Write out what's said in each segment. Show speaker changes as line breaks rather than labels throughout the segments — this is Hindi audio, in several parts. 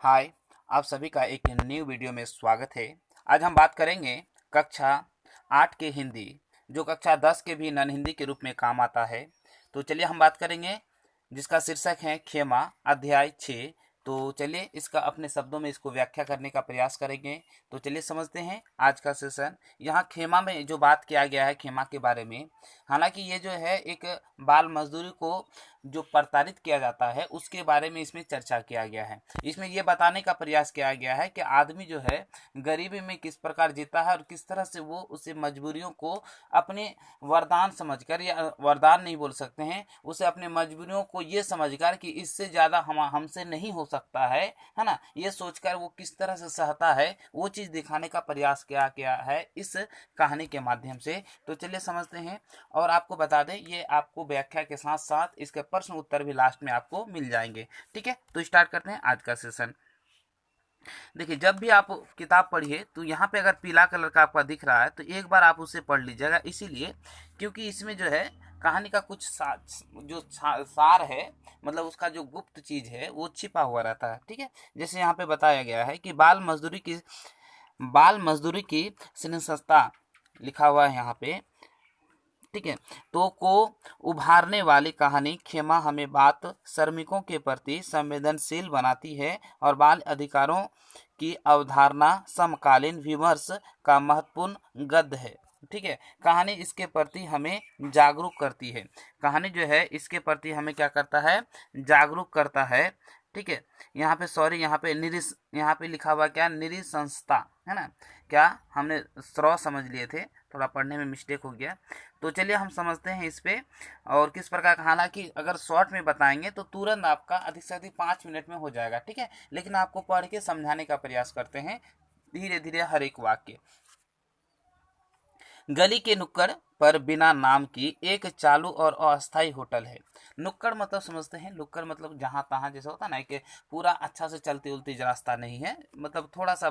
हाय, आप सभी का एक न्यू वीडियो में स्वागत है। आज हम बात करेंगे कक्षा 8 के हिंदी, जो कक्षा 10 के भी नन हिंदी के रूप में काम आता है। तो चलिए हम बात करेंगे जिसका शीर्षक है खेमा, अध्याय 6। तो चलिए इसका अपने शब्दों में इसको व्याख्या करने का प्रयास करेंगे। तो चलिए समझते हैं आज का सेशन। यहाँ खेमा में जो बात किया गया है खेमा के बारे में, हालांकि ये जो है एक बाल मजदूरी को जो प्रताड़ित किया जाता है उसके बारे में इसमें चर्चा किया गया है। इसमें ये बताने का प्रयास किया गया है कि आदमी जो है गरीबी में किस प्रकार जीता है और किस तरह से वो उसे मजबूरियों को अपने वरदान समझकर, या वरदान नहीं बोल सकते हैं, उसे अपने मजबूरियों को ये समझकर कि इससे ज़्यादा हमसे नहीं हो सकता है ना, ये सोचकर वो किस तरह से सहता है, वो चीज़ दिखाने का प्रयास किया गया है इस कहानी के माध्यम से। तो चलिए समझते हैं। और आपको बता दें, ये आपको व्याख्या के साथ साथ इसके प्रश्न उत्तर भी लास्ट में आपको मिल जाएंगे। ठीक है, तो स्टार्ट करते हैं आज का सेशन। देखिए, जब भी आप किताब पढ़िए तो यहाँ पे अगर पीला कलर का आपका दिख रहा है तो एक बार आप उसे पढ़ लीजिएगा, इसीलिए क्योंकि इसमें जो है कहानी का कुछ सार है, मतलब उसका जो गुप्त चीज है वो छिपा हुआ रहता है। ठीक है, जैसे यहाँ पे बताया गया है कि बाल मजदूरी की संस्था लिखा हुआ है यहाँ पे। ठीक है, तो को उभारने वाली कहानी खेमा हमें बात श्रमिकों के प्रति संवेदनशील बनाती है और बाल अधिकारों की अवधारणा समकालीन विमर्श का महत्वपूर्ण गद्य है। ठीक है, कहानी इसके प्रति हमें जागरूक करती है। कहानी जो है इसके प्रति हमें क्या करता है, जागरूक करता है। ठीक है, यहाँ पे सॉरी, यहाँ पे लिखा हुआ क्या, निरीसंस्था है ना, क्या हमने स्रो समझ लिए थे, थोड़ा पढ़ने में मिस्टेक हो गया। तो चलिए हम समझते हैं इस पे और किस प्रकार। हालांकि अगर शॉर्ट में बताएंगे तो तुरंत आपका अधिक से अधिक 5 मिनट में हो जाएगा। ठीक है, लेकिन आपको पढ़ के समझाने का प्रयास करते हैं धीरे धीरे हर एक वाक्य। गली के नुक्कड़ पर बिना नाम की एक चालू और अस्थायी होटल है। नुक्कड़ मतलब समझते हैं, नुक्कड़ मतलब जहां तहां, जैसे होता ना कि पूरा अच्छा से चलती उलती रास्ता नहीं है, मतलब थोड़ा सा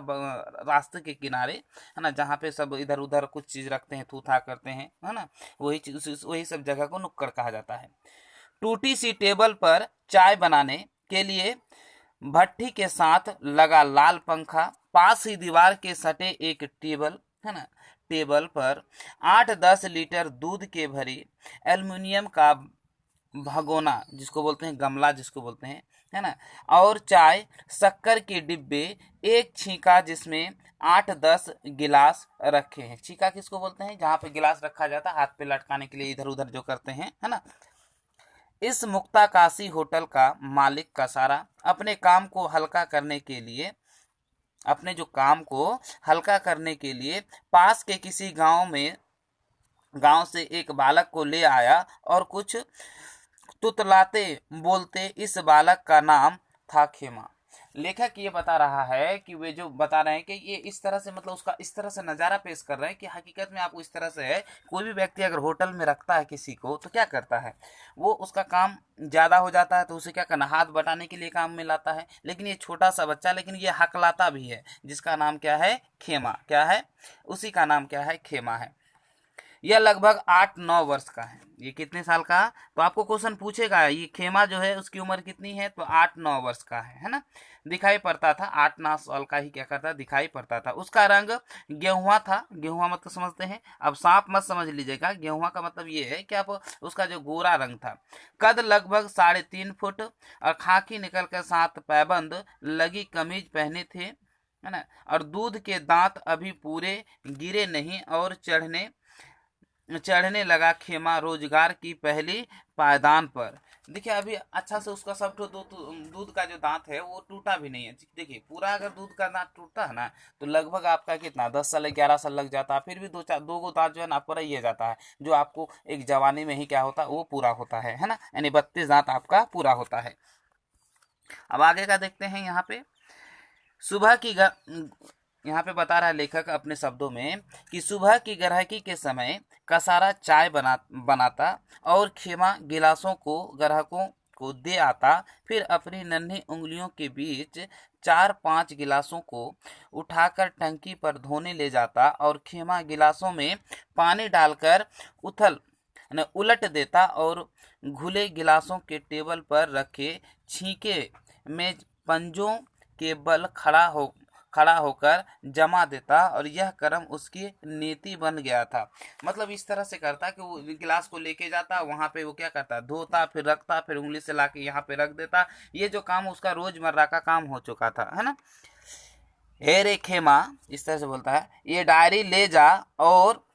रास्ते के किनारे है ना, जहाँ पे सब इधर उधर कुछ चीज रखते हैं, थू था करते हैं, है ना, वही सब जगह को नुक्कड़ कहा जाता है। टूटी सी टेबल पर चाय बनाने के लिए भट्टी के साथ लगा लाल पंखा, पास ही दीवार के सटे एक टेबल है ना, टेबल पर 8-10 लीटर दूध के भरी एल्युमिनियम का भगोना, जिसको बोलते हैं गमला, जिसको बोलते हैं, है ना, और चाय शक्कर के डिब्बे, एक छीका जिसमें 8-10 गिलास रखे हैं। छीका किसको बोलते हैं, जहाँ पे गिलास रखा जाता है हाथ पे लटकाने के लिए, इधर उधर जो करते हैं, है ना। इस मुक्ताकाशी होटल का मालिक कसारा अपने काम को हल्का करने के लिए, अपने जो काम को हल्का करने के लिए पास के किसी गांव से एक बालक को ले आया और कुछ तुतलाते बोलते इस बालक का नाम था खेमा। लेखक ये बता रहा है कि वे जो बता रहे हैं कि ये इस तरह से, मतलब उसका इस तरह से नज़ारा पेश कर रहे हैं कि हकीकत में आपको इस तरह से है, कोई भी व्यक्ति अगर होटल में रखता है किसी को तो क्या करता है, वो उसका काम ज़्यादा हो जाता है तो उसे क्या करना, हाथ बटाने के लिए काम में लाता है। लेकिन ये छोटा सा बच्चा, लेकिन ये हकलाता भी है, जिसका नाम क्या है, खेमा। क्या है, उसी का नाम क्या है, खेमा है। यह लगभग 8-9 वर्ष का है। ये कितने साल का, तो आपको क्वेश्चन पूछेगा ये खेमा जो है उसकी उम्र कितनी है, तो 8-9 वर्ष का है ना। दिखाई पड़ता था, 8-9 साल का ही क्या करता, दिखाई पड़ता था। उसका रंग गेहुआ था। गेहुआ मतलब समझते हैं, अब सांप मत समझ लीजिएगा, गेहुआ का मतलब ये है कि आप उसका जो गोरा रंग था। कद लगभग 3.5 फुट और खाकी निकल कर साथ पैबंद लगी कमीज पहने थे, है ना, और दूध के दांत अभी पूरे गिरे नहीं और चढ़ने लगा खेमा रोजगार की पहली पायदान पर। देखिए, अभी अच्छा से उसका सब दूध का जो दांत है वो टूटा भी नहीं है। देखिए, पूरा अगर दूध का दांत टूटता है ना तो लगभग आपका कितना 10 साल 11 साल लग जाता है, फिर भी दो गो दांत जो है ना आपका रह जाता है, जो आपको एक जवानी में ही क्या होता है वो पूरा होता है ना, यानी 32 दांत आपका पूरा होता है। अब आगे का देखते हैं। यहाँ पे सुबह की यहाँ पे बता रहा है लेखक अपने शब्दों में कि सुबह की ग्राहकी के समय कसारा चाय बनाता और खेमा गिलासों को ग्राहकों को दे आता, फिर अपनी नन्ही उंगलियों के बीच 4-5 गिलासों को उठाकर टंकी पर धोने ले जाता और खेमा गिलासों में पानी डालकर उलट देता और घुले गिलासों के टेबल पर रखे छींके में पंजों के बल खड़ा होकर जमा देता और यह कर्म उसकी नीति बन गया था। मतलब इस तरह से करता कि वो गिलास को लेके जाता, वहां पे वो क्या करता, धोता, फिर रखता, फिर उंगली से लाके यहाँ पे रख देता। ये जो काम उसका रोजमर्रा का काम हो चुका था, है ना। हे रे खेमा, इस तरह से बोलता है, ये डायरी ले जा और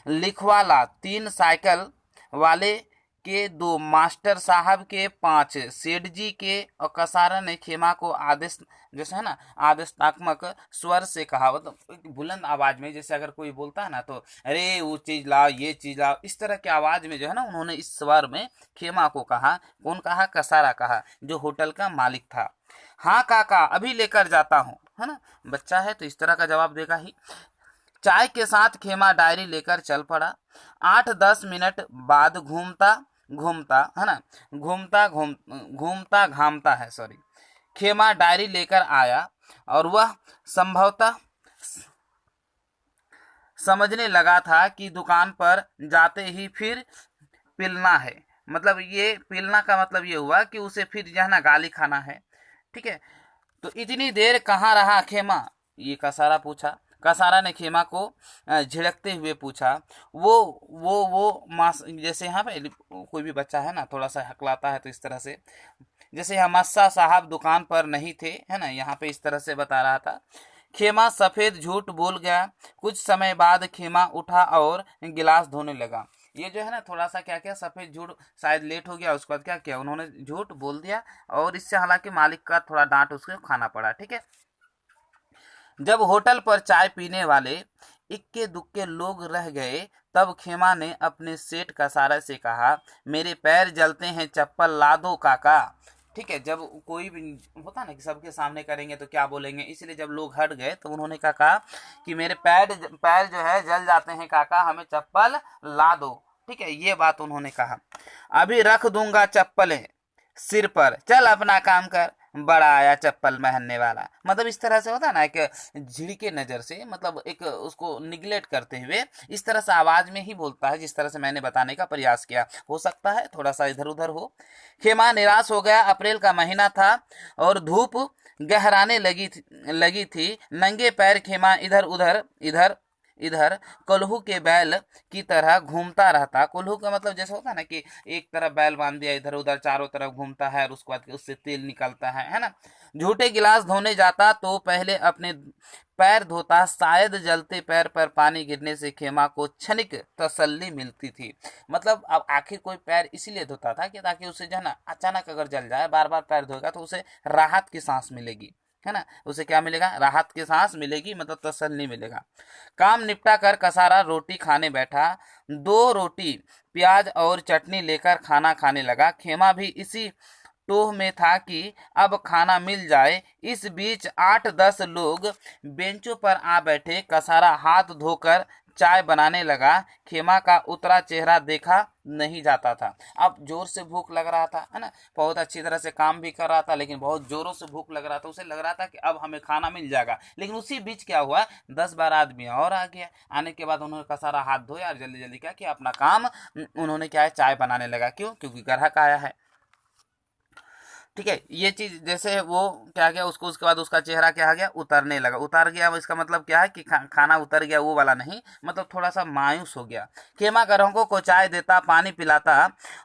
लिखवा ला, 3 साइकिल वाले के 2, मास्टर साहब के 5, सेठ जी के। और कसारा ने खेमा को आदेश, जैसे है ना, आदेशात्मक स्वर से कहा, मतलब बुलंद आवाज में, जैसे अगर कोई बोलता है ना तो अरे वो चीज लाओ, ये चीज लाओ, इस तरह की आवाज में जो है ना, उन्होंने इस स्वर में खेमा को कहा। कौन कहा? कसारा कहा, जो होटल का मालिक था। हाँ काका, अभी लेकर जाता हूँ, है ना। बच्चा है तो इस तरह का जवाब देगा ही। चाय के साथ खेमा डायरी लेकर चल पड़ा। 8-10 मिनट बाद घूमता घूमता, है ना, घूमता घामता है, सॉरी, खेमा डायरी लेकर आया और वह संभवतः समझने लगा था कि दुकान पर जाते ही फिर पिलना है। मतलब ये पिलना का मतलब ये हुआ कि उसे फिर जो है ना गाली खाना है। ठीक है, तो इतनी देर कहाँ रहा खेमा, ये कसारा पूछा। कसारा ने खेमा को झिड़कते हुए पूछा। वो मास, जैसे यहाँ पे कोई भी बच्चा है ना थोड़ा सा हकलाता है तो इस तरह से, जैसे यहाँ मस्सा साहब दुकान पर नहीं थे, है ना, यहाँ पे इस तरह से बता रहा था। खेमा सफेद झूठ बोल गया। कुछ समय बाद खेमा उठा और गिलास धोने लगा। ये जो है ना थोड़ा सा क्या किया, सफेद झूठ, शायद लेट हो गया, उसके बाद क्या किया, उन्होंने झूठ बोल दिया और इससे हालांकि मालिक का थोड़ा डांट उसको खाना पड़ा। ठीक है, जब होटल पर चाय पीने वाले इक्के दुक्के लोग रह गए, तब खेमा ने अपने सेठ कसारा से कहा, मेरे पैर जलते हैं, चप्पल ला दो काका। ठीक है, जब कोई भी होता ना कि सबके सामने करेंगे तो क्या बोलेंगे, इसलिए जब लोग हट गए तो उन्होंने कहा कि मेरे पैर पैर जो है जल जाते हैं काका, हमें चप्पल ला दो। ठीक है, ये बात उन्होंने कहा। अभी रख दूंगा चप्पलें सिर पर, चल अपना काम कर, बड़ा आया चप्पल पहनने वाला। मतलब इस तरह से होता है ना, एक झिड़के नजर से, मतलब एक उसको निगलेक्ट करते हुए इस तरह से आवाज में ही बोलता है, जिस तरह से मैंने बताने का प्रयास किया। हो सकता है थोड़ा सा इधर उधर हो। खेमा निराश हो गया। अप्रैल का महीना था और धूप गहराने लगी थी। नंगे पैर खेमा इधर उधर इधर इधर कोल्हू के बैल की तरह घूमता रहता। कोल्हू का मतलब जैसे होता है ना कि एक तरफ बैल बांध दिया, इधर उधर चारों तरफ घूमता है और उसके बाद उससे तेल निकलता है ना। झूठे गिलास धोने जाता तो पहले अपने पैर धोता, शायद जलते पैर पर पानी गिरने से खेमा को क्षणिक तसल्ली मिलती थी। मतलब अब आखिर कोई पैर इसीलिए धोता था कि ताकि उसे जो है ना अचानक अगर जल जाए, बार बार पैर धोएगा तो उसे राहत की सांस मिलेगी, है ना, उसे क्या मिलेगा, राहत की सांस मिलेगी, मतलब तसल्ली मिलेगा। काम निपटा कर कसारा रोटी खाने बैठा। 2 रोटी, प्याज और चटनी लेकर खाना खाने लगा। खेमा भी इसी टोह में था कि अब खाना मिल जाए। इस बीच 8-10 लोग बेंचों पर आ बैठे। कसारा हाथ धोकर चाय बनाने लगा। खेमा का उतरा चेहरा देखा नहीं जाता था। अब जोर से भूख लग रहा था, है ना, बहुत अच्छी तरह से काम भी कर रहा था, लेकिन बहुत जोरों से भूख लग रहा था। उसे लग रहा था कि अब हमें खाना मिल जाएगा। लेकिन उसी बीच क्या हुआ, 10-12 आदमी और आ गया। आने के बाद उन्होंने कसारा हाथ धोया और जल्दी जल्दी क्या किया, अपना काम उन्होंने क्या है, चाय बनाने लगा। क्यों? क्योंकि ग्राहक आया है। ठीक है, ये चीज जैसे वो क्या गया, उसको उसके बाद उसका चेहरा क्या आ गया, उतरने लगा। उतर गया इसका मतलब क्या है कि खाना उतर गया, वो वाला नहीं, मतलब थोड़ा सा मायूस हो गया। खेमा ग्राहकों को चाय देता, पानी पिलाता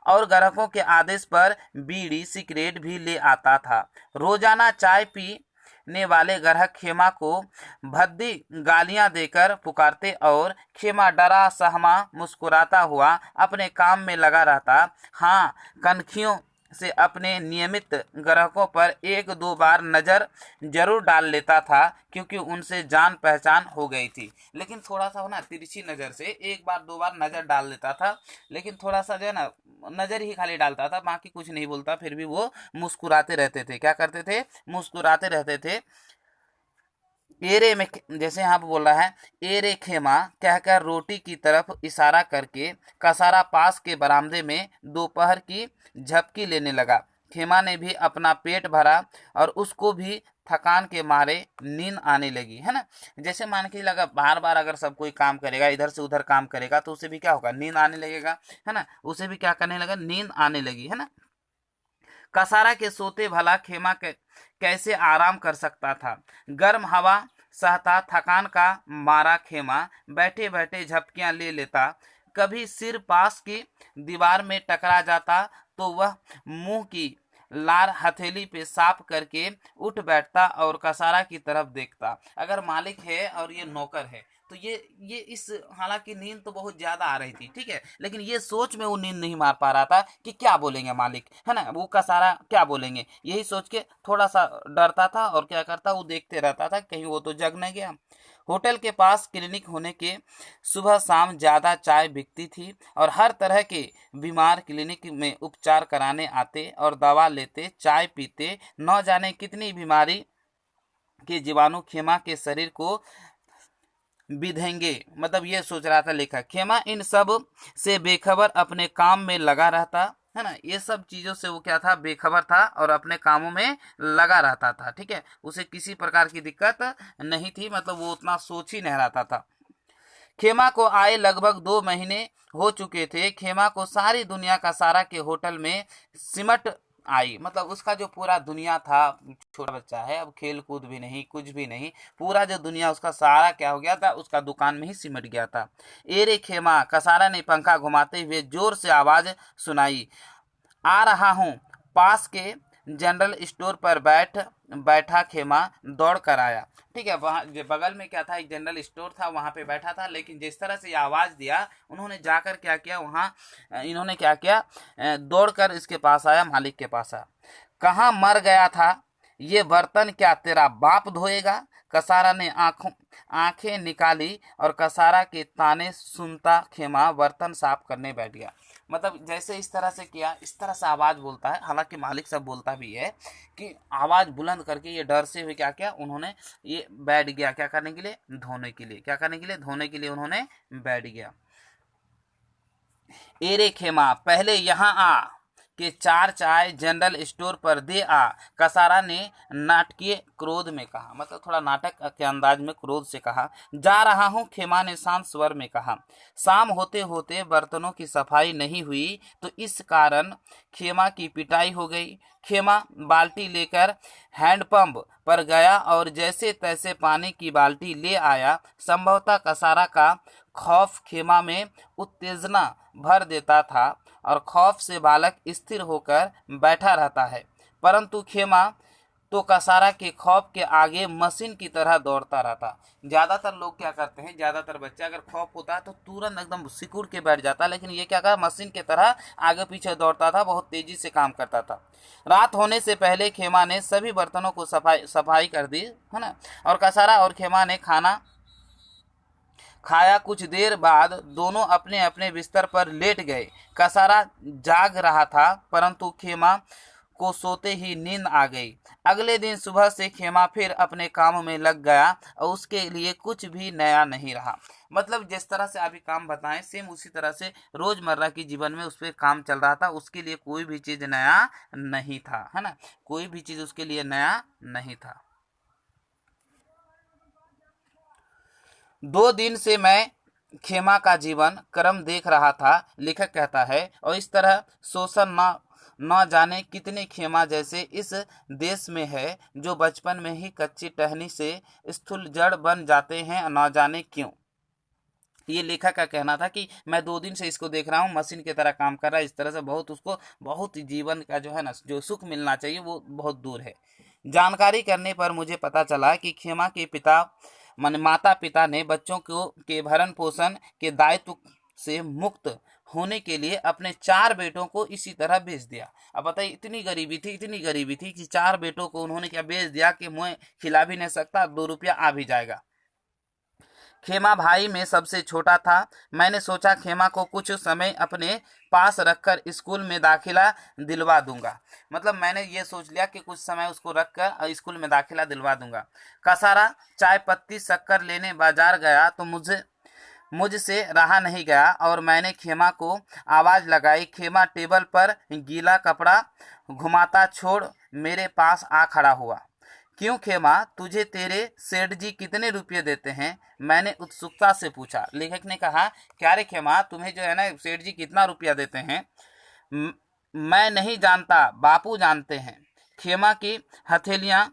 और ग्राहकों के आदेश पर बीड़ी सिगरेट भी ले आता था। रोजाना चाय पीने वाले ग्राहक खेमा को भद्दी गालियां देकर पुकारते और खेमा डरा सहमा मुस्कुराता हुआ अपने काम में लगा रहता। हाँ, कनखियों से अपने नियमित ग्राहकों पर 1-2 बार नजर जरूर डाल लेता था, क्योंकि उनसे जान पहचान हो गई थी। लेकिन थोड़ा सा हो ना तिरछी नजर से 1-2 बार नजर डाल लेता था, लेकिन थोड़ा सा जो है ना नजर ही खाली डालता था, बाकी कुछ नहीं बोलता। फिर भी वो मुस्कुराते रहते थे। क्या करते थे? मुस्कुराते रहते थे। एरे में, जैसे यहाँ पे बोल रहा है, एरे खेमा कहकर रोटी की तरफ इशारा करके कसारा पास के बरामदे में दोपहर की झपकी लेने लगा। खेमा ने भी अपना पेट भरा और उसको भी थकान के मारे नींद आने लगी, है ना। जैसे मान के लगा बार बार अगर सब कोई काम करेगा, इधर से उधर काम करेगा, तो उसे भी क्या होगा, नींद आने लगेगा, है ना। उसे भी क्या करने लगा, नींद आने लगी, है ना। कसारा के सोते भला खेमा कैसे आराम कर सकता था। गर्म हवा सहता, थकान का मारा खेमा बैठे बैठे झपकियां ले लेता। कभी सिर पास की दीवार में टकरा जाता तो वह मुंह की लार हथेली पे साफ करके उठ बैठता और कसारा की तरफ देखता। अगर मालिक है और ये नौकर है तो ये इस, हालांकि नींद तो बहुत ज्यादा आ रही थी, ठीक है, लेकिन ये सोच में वो नींद नहीं मार पा रहा था कि क्या बोलेंगे मालिक, है ना, वो कसारा क्या बोलेंगे, यही सोच के थोड़ा सा डरता था। और क्या करता, वो देखते रहता था कहीं वो तो जग न गया। होटल के पास क्लिनिक होने के सुबह शाम ज्यादा चाय बिकती थी और हर तरह के बीमार क्लिनिक में उपचार कराने आते और दवा लेते, चाय पीते। न जाने कितनी बीमारी के जीवाणु खेमा के शरीर को विधेंगे। मतलब ये सोच रहा था लेखक। खेमा इन सब से बेखबर अपने काम में लगा रहता, है ना, ये सब चीजों से वो क्या था, बेखबर था और अपने कामों में लगा रहता था, ठीक है, उसे किसी प्रकार की दिक्कत नहीं थी, मतलब वो उतना सोच ही नहीं रहता था। खेमा को आए लगभग 2 महीने हो चुके थे। खेमा को सारी दुनिया का सारा के होटल में सिमट आई, मतलब उसका जो पूरा दुनिया था, छोटा बच्चा है, अब खेल कूद भी नहीं, कुछ भी नहीं, पूरा जो दुनिया उसका सारा क्या हो गया था, उसका दुकान में ही सिमट गया था। एरे खेमा, कसारा ने पंखा घुमाते हुए जोर से आवाज सुनाई, आ रहा हूँ। पास के जनरल स्टोर पर बैठा खेमा दौड़ कर आया, ठीक है, वहाँ बगल में क्या था, एक जनरल स्टोर था, वहां पे बैठा था, लेकिन जिस तरह से ये आवाज दिया, उन्होंने जाकर क्या किया, वहां इन्होंने क्या किया, दौड़कर इसके पास आया, मालिक के पास आया। कहाँ मर गया था, ये बर्तन क्या तेरा बाप धोएगा। कसारा ने आंखें निकाली और कसारा के ताने सुनता खेमा बर्तन साफ करने बैठ गया। मतलब जैसे इस तरह से किया, इस तरह से आवाज बोलता है, हालांकि मालिक सब बोलता भी है कि आवाज बुलंद करके ये डर से हुए क्या किया, उन्होंने ये बैठ गया, क्या करने के लिए, धोने के लिए, क्या करने के लिए, धोने के लिए उन्होंने बैठ गया। एरे खेमा, पहले यहाँ आ के 4 चाय जनरल स्टोर पर दे आ। कसारा ने नाटकीय क्रोध में कहा, मतलब थोड़ा नाटक के अंदाज में क्रोध से कहा। जा रहा हूँ, खेमा ने शांत स्वर में कहा। शाम होते होते बर्तनों की सफाई नहीं हुई तो इस कारण खेमा की पिटाई हो गई। खेमा बाल्टी लेकर हैंडपंप पर गया और जैसे तैसे पानी की बाल्टी ले आया। संभवतः कसारा का खौफ खेमा में उत्तेजना भर देता था और खौफ से बालक स्थिर होकर बैठा रहता है, परंतु खेमा तो कसारा के खौफ के आगे मशीन की तरह दौड़ता रहता। ज्यादातर लोग क्या करते हैं, ज्यादातर बच्चे अगर खौफ होता है तो तुरंत एकदम सिकुड़ के बैठ जाता है, लेकिन ये क्या कर, मशीन की तरह आगे पीछे दौड़ता था, बहुत तेजी से काम करता था। रात होने से पहले खेमा ने सभी बर्तनों को सफाई कर दी, है ना, और कसारा और खेमा ने खाना खाया। कुछ देर बाद दोनों अपने अपने बिस्तर पर लेट गए। कसारा जाग रहा था, परंतु खेमा को सोते ही नींद आ गई। अगले दिन सुबह से खेमा फिर अपने काम में लग गया और उसके लिए कुछ भी नया नहीं रहा। मतलब जिस तरह से अभी काम बताएं, सेम उसी तरह से रोजमर्रा की जीवन में उस पर काम चल रहा था, उसके लिए कोई भी चीज नया नहीं था, है ना, कोई भी चीज उसके लिए नया नहीं था। 2 दिन से मैं खेमा का जीवन क्रम देख रहा था, लेखक कहता है, और इस तरह शोषण न जाने कितने खेमा जैसे इस देश में है जो बचपन में ही कच्ची टहनी से स्थूल जड़ बन जाते हैं, न जाने क्यों। ये लेखक का कहना था कि मैं 2 दिन से इसको देख रहा हूँ, मशीन की तरह काम कर रहा है, इस तरह से बहुत उसको बहुत जीवन का जो है ना, जो सुख मिलना चाहिए वो बहुत दूर है। जानकारी करने पर मुझे पता चला कि खेमा के माता पिता ने बच्चों को के भरण पोषण के दायित्व से मुक्त होने के लिए अपने 4 बेटों को इसी तरह बेच दिया। अब बताइए, इतनी गरीबी थी कि 4 बेटों को उन्होंने क्या बेच दिया कि मैं खिला भी नहीं सकता, 2 रुपया आ भी जाएगा। खेमा भाई में सबसे छोटा था। मैंने सोचा खेमा को कुछ समय अपने पास रखकर स्कूल में दाखिला दिलवा दूंगा। मतलब मैंने ये सोच लिया कि कुछ समय उसको रखकर स्कूल में दाखिला दिलवा दूंगा। कसारा चाय पत्ती शक्कर लेने बाजार गया तो मुझसे रहा नहीं गया और मैंने खेमा को आवाज लगाई। खेमा टेबल पर गीला कपड़ा घुमाता छोड़ मेरे पास आ खड़ा हुआ। क्यों खेमा, तुझे तेरे सेठ जी कितने रुपये देते हैं, मैंने उत्सुकता से पूछा। लेखक ने कहा, क्या रे खेमा, तुम्हें जो है ना सेठ जी कितना रुपया देते हैं। मैं नहीं जानता, बापू जानते हैं। खेमा की हथेलियां,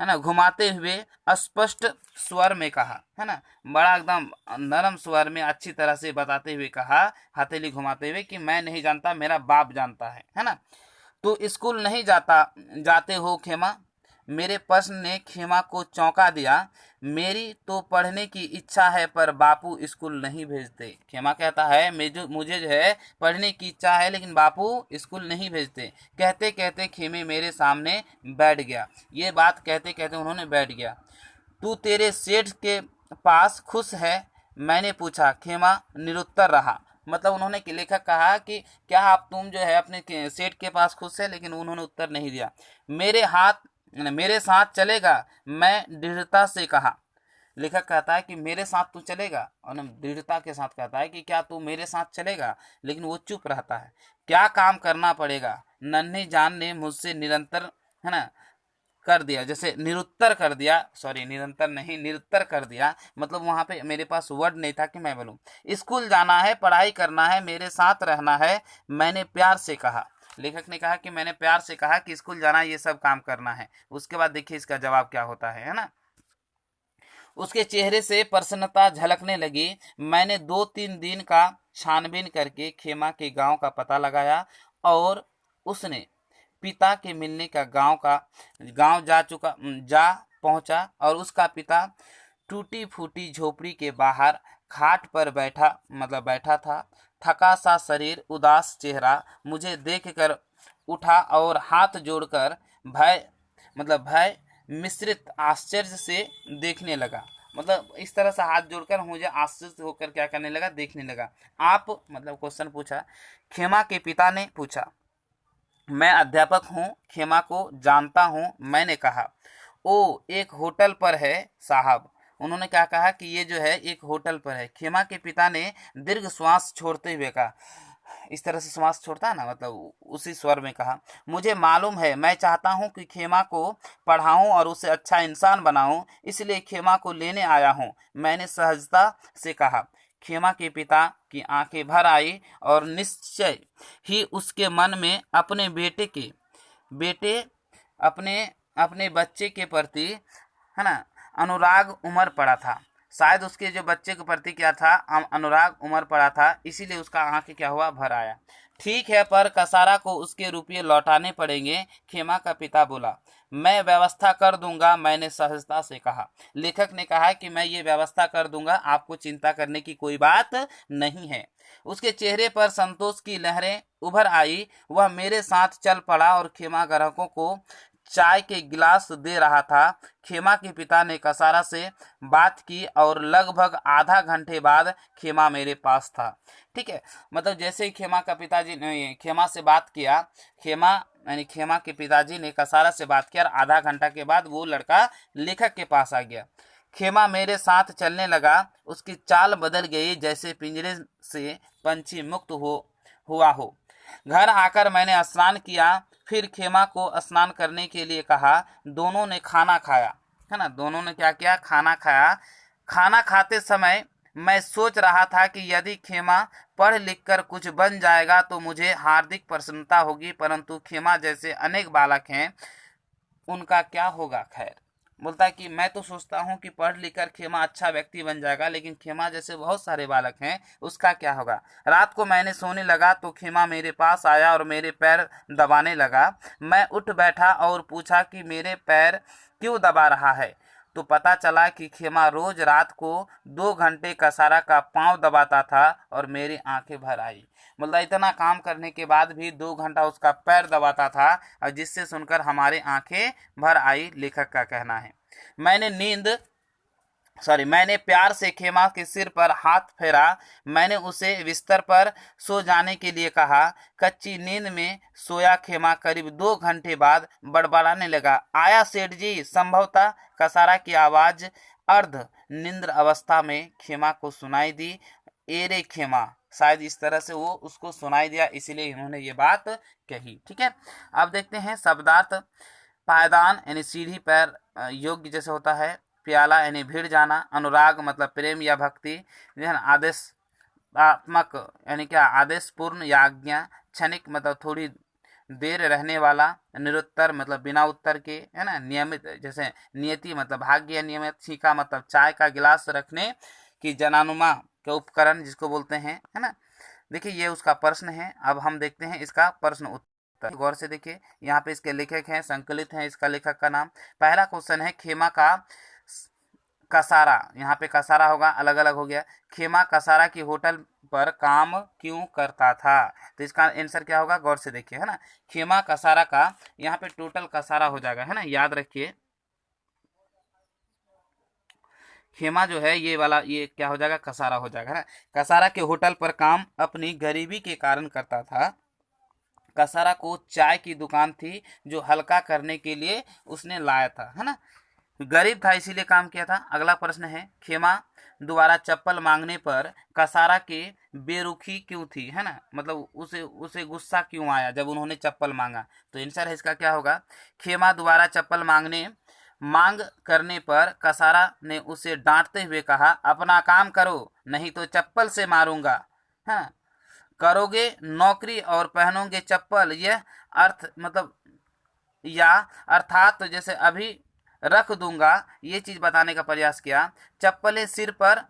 है ना, घुमाते हुए स्पष्ट स्वर में कहा, है ना, बड़ा एकदम नरम स्वर में अच्छी तरह से बताते हुए कहा, हथेली घुमाते हुए, कि मैं नहीं जानता, मेरा बाप जानता है ना। तू स्कूल नहीं जाते हो खेमा? मेरे प्रश्न ने खेमा को चौंका दिया। मेरी तो पढ़ने की इच्छा है, पर बापू स्कूल नहीं भेजते। खेमा कहता है, मुझे जो है पढ़ने की इच्छा है, लेकिन बापू स्कूल नहीं भेजते। कहते कहते खेमे मेरे सामने बैठ गया। ये बात कहते कहते उन्होंने बैठ गया। तू तेरे सेठ के पास खुश है? मैंने पूछा। खेमा निरुत्तर रहा। मतलब उन्होंने लेखक कहा कि क्या आप तुम जो है अपने सेठ के पास खुश है, लेकिन उन्होंने उत्तर नहीं दिया। मेरे साथ चलेगा? मैं दृढ़ता से कहा। लेखक कहता है कि मेरे साथ तू चलेगा, और दृढ़ता के साथ कहता है कि क्या तू मेरे साथ चलेगा, लेकिन वो चुप रहता है। क्या काम करना पड़ेगा? नन्ही जान ने मुझसे निरंतर, है ना, कर दिया, जैसे निरुत्तर कर दिया, सॉरी निरंतर नहीं, निरुत्तर कर दिया। मतलब वहां पे मेरे पास वर्ड नहीं था कि मैं बोलूं। स्कूल जाना है, पढ़ाई करना है, मेरे साथ रहना है, मैंने प्यार से कहा। लेखक ने कहा कि मैंने प्यार से कहा कि स्कूल जाना, ये सब काम करना है। उसके बाद देखिए इसका जवाब क्या होता है ना। उसके चेहरे से प्रसन्नता झलकने लगी। मैंने 2-3 दिन का छानबीन करके खेमा के गांव का पता लगाया, और उसने पिता के मिलने का गांव जा पहुंचा, और उसका पिता टूटी फूटी झोपड़ी के बाहर खाट पर बैठा था। थका सा शरीर, उदास चेहरा मुझे देखकर उठा और हाथ जोड़कर भय भय मिश्रित आश्चर्य से देखने लगा। मतलब इस तरह से हाथ जोड़कर मुझे आश्चर्य होकर क्या करने लगा, देखने लगा। आप, मतलब क्वेश्चन पूछा, खेमा के पिता ने पूछा। मैं अध्यापक हूँ, खेमा को जानता हूँ, मैंने कहा। ओ, एक होटल पर है साहब। उन्होंने क्या कहा कि ये जो है एक होटल पर है। खेमा के पिता ने दीर्घ श्वास छोड़ते हुए कहा, इस तरह से श्वास छोड़ता है ना, मतलब उसी स्वर में कहा। मुझे मालूम है, मैं चाहता हूँ कि खेमा को पढ़ाऊँ और उसे अच्छा इंसान बनाऊँ, इसलिए खेमा को लेने आया हूँ, मैंने सहजता से कहा। खेमा के पिता की आंखें भर आई, और निश्चय ही उसके मन में बेटे अपने अपने बच्चे के प्रति, है ना, अनुराग उमड़ पड़ा था। शायद उसके जो बच्चे के प्रति क्या था, अनुराग उमड़ पड़ा था, इसीलिए उसका आंखें क्या हुआ, भर आया। ठीक है, पर कसारा को उसके रुपये लौटाने पड़ेंगे, खेमा का पिता बोला। मैं व्यवस्था कर दूंगा, मैंने सहजता से कहा। लेखक ने कहा कि मैं ये व्यवस्था कर दूंगा, आपको चिंता करने की कोई बात नहीं है। उसके चेहरे पर संतोष की लहरें उभर आई। वह मेरे साथ चल पड़ा और खेमा ग्राहकों को चाय के गिलास दे रहा था। खेमा के पिता ने कसारा से बात की, और लगभग आधा घंटे बाद खेमा मेरे पास था। ठीक है, मतलब जैसे ही खेमा का पिताजी ने खेमा से बात किया, खेमा के पिताजी ने कसारा से बात किया, और आधा घंटा के बाद वो लड़का लेखक के पास आ गया। खेमा मेरे साथ चलने लगा। उसकी चाल बदल गई, जैसे पिंजरे से पंछी मुक्त हुआ हो। घर आकर मैंने स्नान किया, फिर खेमा को स्नान करने के लिए कहा। दोनों ने खाना खाया, है ना, दोनों ने क्या किया, खाना खाया। खाना खाते समय मैं सोच रहा था कि यदि खेमा पढ़ लिख कर कुछ बन जाएगा तो मुझे हार्दिक प्रसन्नता होगी, परंतु खेमा जैसे अनेक बालक हैं, उनका क्या होगा। खैर, बोलता है कि मैं तो सोचता हूँ कि पढ़ लिख कर खेमा अच्छा व्यक्ति बन जाएगा, लेकिन खेमा जैसे बहुत सारे बालक हैं, उसका क्या होगा। रात को मैंने सोने लगा तो खेमा मेरे पास आया और मेरे पैर दबाने लगा। मैं उठ बैठा और पूछा कि मेरे पैर क्यों दबा रहा है, तो पता चला कि खेमा रोज रात को 2 घंटे कसारा का पांव दबाता था, और मेरी आंखें भर आई। मतलब इतना काम करने के बाद भी 2 घंटा उसका पैर दबाता था, और जिससे सुनकर हमारे आंखें भर आई, लेखक का कहना है। मैंने प्यार से खेमा के सिर पर हाथ फेरा। मैंने उसे बिस्तर पर सो जाने के लिए कहा। कच्ची नींद में सोया खेमा करीब 2 घंटे बाद बड़बड़ाने लगा। आया सेठ जी, संभवतः कसारा की आवाज अर्ध निंद्र अवस्था में खेमा को सुनाई दी। एरे खेमा, शायद इस तरह से वो उसको सुनाई दिया, इसीलिए इन्होंने ये बात कही। ठीक है, अब देखते हैं शब्दार्थ। पायदान यानी सीढ़ी पैर योग्य जैसे होता है। प्याला यानी भिड़ जाना। अनुराग मतलब प्रेम या भक्ति। आदेशात्मक यानी क्या, आदेश पूर्ण या आज्ञा। क्षणिक मतलब थोड़ी देर रहने वाला, निरुत्तर मतलब बिना उत्तर के, है ना। नियमित जैसे नियति मतलब भाग्य या नियमित, छीका मतलब चाय का गिलास रखने की जनानुमा के उपकरण जिसको बोलते हैं, है ना। देखिए ये उसका प्रश्न है। अब हम देखते हैं इसका प्रश्न उत्तर, गौर से देखिए। यहाँ पे इसके लेखक हैं, संकलित हैं इसका लेखक का नाम। पहला क्वेश्चन है खेमा का कसारा, यहाँ पे कसारा होगा, अलग अलग हो गया। खेमा कसारा की होटल पर काम क्यों करता था, तो इसका आंसर क्या होगा, गौर से देखिए, है ना। खेमा कसारा का यहाँ पे टोटल कसारा हो जाएगा, है ना, याद रखिए। खेमा जो है ये वाला, ये क्या हो जाएगा, कसारा हो जाएगा, है ना। कसारा के होटल पर काम अपनी गरीबी के कारण करता था। कसारा को चाय की दुकान थी जो हल्का करने के लिए उसने लाया था, है ना। गरीब था इसीलिए काम किया था। अगला प्रश्न है खेमा दोबारा चप्पल मांगने पर कसारा के बेरुखी क्यों थी, है ना, मतलब उसे उसे गुस्सा क्यों आया जब उन्होंने चप्पल मांगा, तो आंसर है इसका क्या होगा, खेमा दोबारा चप्पल मांग करने पर कसारा ने उसे डांटते हुए कहा, अपना काम करो नहीं तो चप्पल से मारूंगा। हाँ, करोगे नौकरी और पहनोगे चप्पल, यह अर्थ मतलब या अर्थात तो जैसे अभी रख दूंगा, ये चीज बताने का प्रयास किया। चप्पलें सिर पर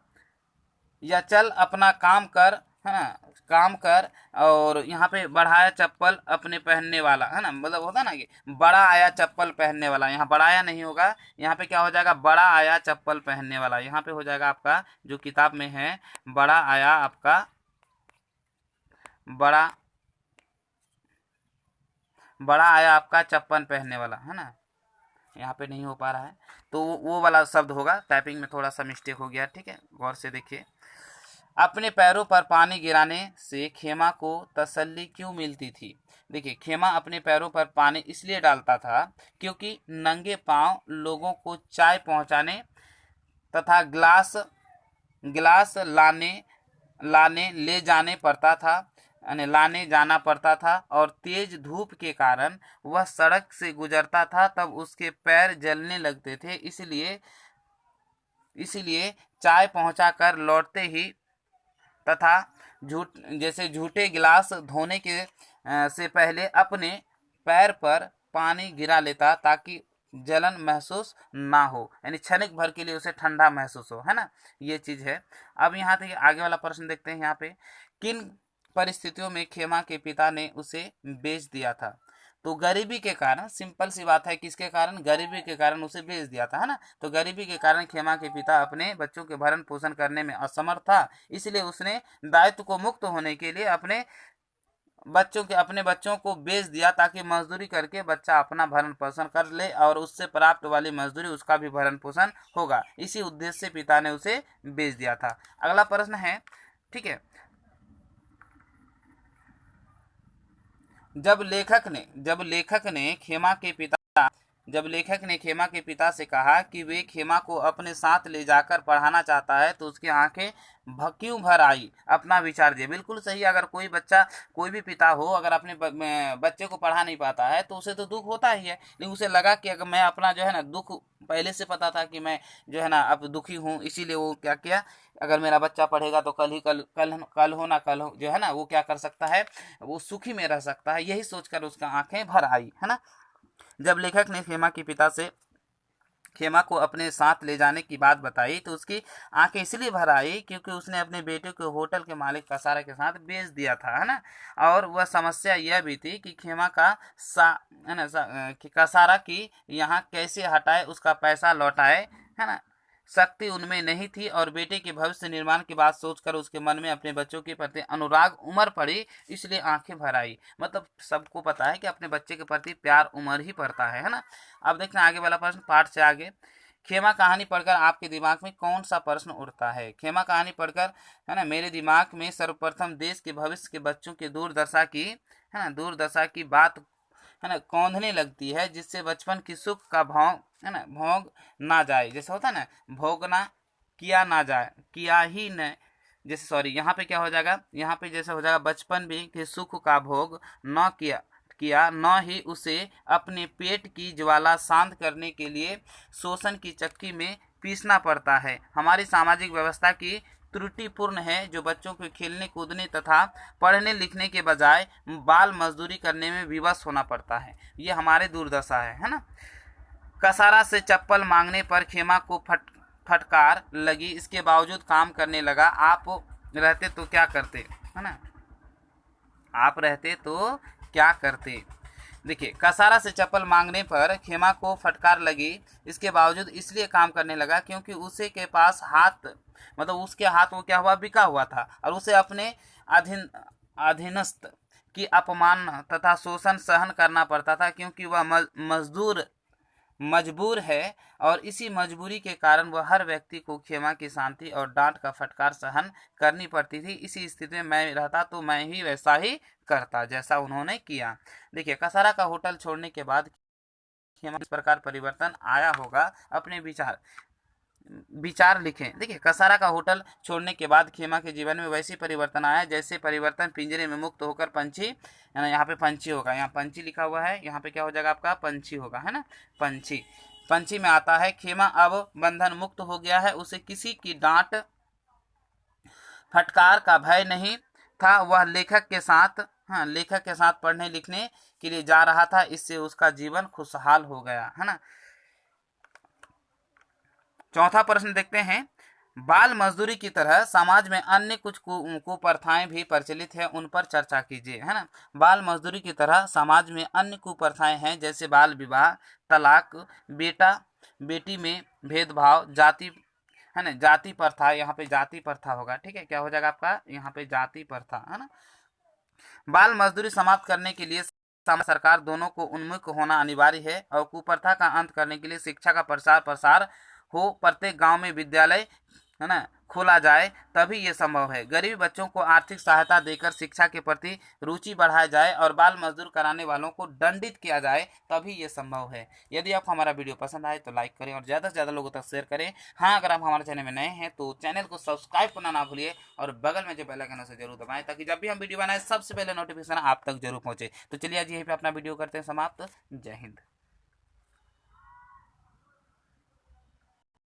या चल अपना काम कर, है ना, काम कर। और यहाँ पे बढ़ाया चप्पल अपने पहनने वाला, है ना, मतलब होता ना कि बड़ा आया चप्पल पहनने वाला, यहाँ बढ़ाया नहीं होगा, यहाँ पे क्या हो जाएगा, बड़ा आया चप्पल पहनने वाला। यहाँ पे हो जाएगा आपका जो किताब में है, बड़ा आया आपका, बड़ा बड़ा आया आपका चप्पल पहनने वाला, है ना। यहाँ पे नहीं हो पा रहा है तो वो वाला शब्द होगा, टाइपिंग में थोड़ा सा मिस्टेक हो गया, ठीक है, गौर से देखिए। अपने पैरों पर पानी गिराने से खेमा को तसल्ली क्यों मिलती थी, देखिए खेमा अपने पैरों पर पानी इसलिए डालता था क्योंकि नंगे पांव लोगों को चाय पहुंचाने तथा गिलास गिलास लाने लाने ले जाने पड़ता था, यानी लाने जाना पड़ता था, और तेज धूप के कारण वह सड़क से गुजरता था तब उसके पैर जलने लगते थे, इसलिए इसलिए चाय पहुंचाकर लौटते ही तथा झूठे गिलास धोने के से पहले अपने पैर पर पानी गिरा लेता ताकि जलन महसूस ना हो, यानी क्षणिक भर के लिए उसे ठंडा महसूस हो, है ना, ये चीज है। अब यहाँ तक आगे वाला प्रश्न देखते हैं। यहाँ पे किन परिस्थितियों में खेमा के पिता ने उसे बेच दिया था, तो गरीबी के कारण, सिंपल सी बात है, किसके कारण, गरीबी के कारण उसे बेच दिया था, है ना। तो गरीबी के कारण खेमा के पिता अपने बच्चों के भरण पोषण करने में असमर्थ था, इसलिए उसने दायित्व को मुक्त होने के लिए अपने बच्चों को बेच दिया ताकि मजदूरी करके बच्चा अपना भरण पोषण कर ले और उससे प्राप्त वाली मजदूरी उसका भी भरण पोषण होगा, इसी उद्देश्य से पिता ने उसे बेच दिया था। अगला प्रश्न है, ठीक है, जब लेखक ने खेमा के पिता से कहा कि वे खेमा को अपने साथ ले जाकर पढ़ाना चाहता है तो उसकी आंखें क्यों भर आई, अपना विचार दिए। बिल्कुल सही, अगर कोई बच्चा, कोई भी पिता हो, अगर अपने बच्चे को पढ़ा नहीं पाता है तो उसे तो दुख होता ही है, लेकिन उसे लगा कि अगर मैं अपना जो है ना दुख, पहले से पता था कि मैं जो है ना अब दुखी हूँ, इसीलिए वो क्या किया, अगर मेरा बच्चा पढ़ेगा तो कल हो ना कल हो जो है ना वो क्या कर सकता है, वो सुखी में रह सकता है, यही सोचकर उसका आंखें भर आई, है ना। जब लेखक ने खेमा के पिता से खेमा को अपने साथ ले जाने की बात बताई तो उसकी आंखें इसलिए भर आई क्योंकि उसने अपने बेटे को होटल के मालिक कसारा के साथ बेच दिया था, है ना। और वह समस्या यह भी थी कि खेमा का है ना कि कसारा की यहाँ कैसे हटाए, उसका पैसा लौटाए, है ना, शक्ति उनमें नहीं थी। और बेटे के भविष्य निर्माण की बात सोचकर उसके मन में अपने बच्चों के प्रति अनुराग उमड़ पड़ी, इसलिए आंखें भर आई। मतलब सबको पता है कि अपने बच्चे के प्रति प्यार उमड़ ही पड़ता है ना। अब देखना आगे वाला प्रश्न, पाठ से आगे। खेमा कहानी पढ़कर आपके दिमाग में कौन सा प्रश्न उठता है, खेमा कहानी पढ़कर, है ना, मेरे दिमाग में सर्वप्रथम देश के भविष्य के बच्चों की दुर्दशा की, है ना, दुर्दशा की बात, है ना, कौंधने लगती है, जिससे बचपन की सुख का भाव, है ना, भोग ना जाए, जैसे होता है ना, भोगना किया ना जाए, किया ही न, जैसे सॉरी यहाँ पे क्या हो जाएगा, यहाँ पे जैसे हो जाएगा बचपन भी के सुख का भोग न किया किया न ही उसे अपने पेट की ज्वाला शांत करने के लिए शोषण की चक्की में पीसना पड़ता है। हमारी सामाजिक व्यवस्था की त्रुटिपूर्ण है जो बच्चों को खेलने कूदने तथा पढ़ने लिखने के बजाय बाल मजदूरी करने में विवश होना पड़ता है। ये हमारे दुर्दशा है ना। कसारा से चप्पल मांगने पर खेमा को फटकार लगी, इसके बावजूद काम करने लगा। आप रहते तो क्या करते, है ना, आप रहते तो क्या करते। देखिए, कसारा से चप्पल मांगने पर खेमा को फटकार लगी, इसके बावजूद इसलिए काम करने लगा क्योंकि उसे के पास हाथ, मतलब उसके हाथ वो क्या हुआ, बिका हुआ था, और उसे अपने अधीनस्थ की अपमान तथा शोषण सहन करना पड़ता था, क्योंकि वह मजबूर है, और इसी मजबूरी के कारण वह हर व्यक्ति को खेमा की शांति और डांट का फटकार सहन करनी पड़ती थी। इसी स्थिति में मैं रहता तो मैं ही वैसा ही करता जैसा उन्होंने किया। देखिए, कसारा का होटल छोड़ने के बाद खेमा इस प्रकार परिवर्तन आया होगा, अपने विचार लिखें। देखिए, कसारा का होटल छोड़ने के बाद खेमा के जीवन में वैसी परिवर्तन आया जैसे परिवर्तन पिंजरे में मुक्त होकर पंछी, है ना, यहाँ पे पंछी होगा, यहाँ पंछी लिखा हुआ है, यहाँ पे क्या हो जाएगा आपका, पंछी होगा, है ना, पंछी में आता है। खेमा अब बंधन मुक्त हो गया है, उसे किसी की डांट फटकार का भय नहीं था। वह लेखक के साथ पढ़ने लिखने के लिए जा रहा था, इससे उसका जीवन खुशहाल हो गया, है ना। चौथा प्रश्न देखते हैं। बाल मजदूरी की तरह समाज में अन्य कुछ कुप्रथाएं भी प्रचलित है, उन पर चर्चा कीजिए, है ना। बाल मजदूरी की तरह समाज में अन्य कुप्रथाएं हैं, जैसे बाल विवाह, तलाक, बेटा बेटी में भेदभाव, जाति, है ना, जाति प्रथा, यहाँ पे जाति प्रथा होगा, ठीक है, क्या हो जाएगा आपका, यहाँ पे जाति प्रथा, है ना। बाल मजदूरी समाप्त करने के लिए सरकार दोनों को उन्मुख होना अनिवार्य है, और कुप्रथा का अंत करने के लिए शिक्षा का प्रसार हो, प्रत्येक गांव में विद्यालय, है ना, खोला जाए, तभी ये संभव है। गरीब बच्चों को आर्थिक सहायता देकर शिक्षा के प्रति रुचि बढ़ाया जाए, और बाल मजदूर कराने वालों को दंडित किया जाए, तभी ये संभव है। यदि आपको हमारा वीडियो पसंद आए तो लाइक करें और ज़्यादा से ज़्यादा लोगों तक शेयर करें। हाँ, अगर आप हमारे चैनल में नए हैं तो चैनल को सब्सक्राइब करना ना भूलिए, और बगल में जो बेल आइकन है उसे जरूर दबाएं, ताकि जब भी हम वीडियो बनाएं सबसे पहले नोटिफिकेशन आप तक जरूर पहुंचे। तो चलिए आज यहीं पे अपना वीडियो करते हैं समाप्त। जय हिंद।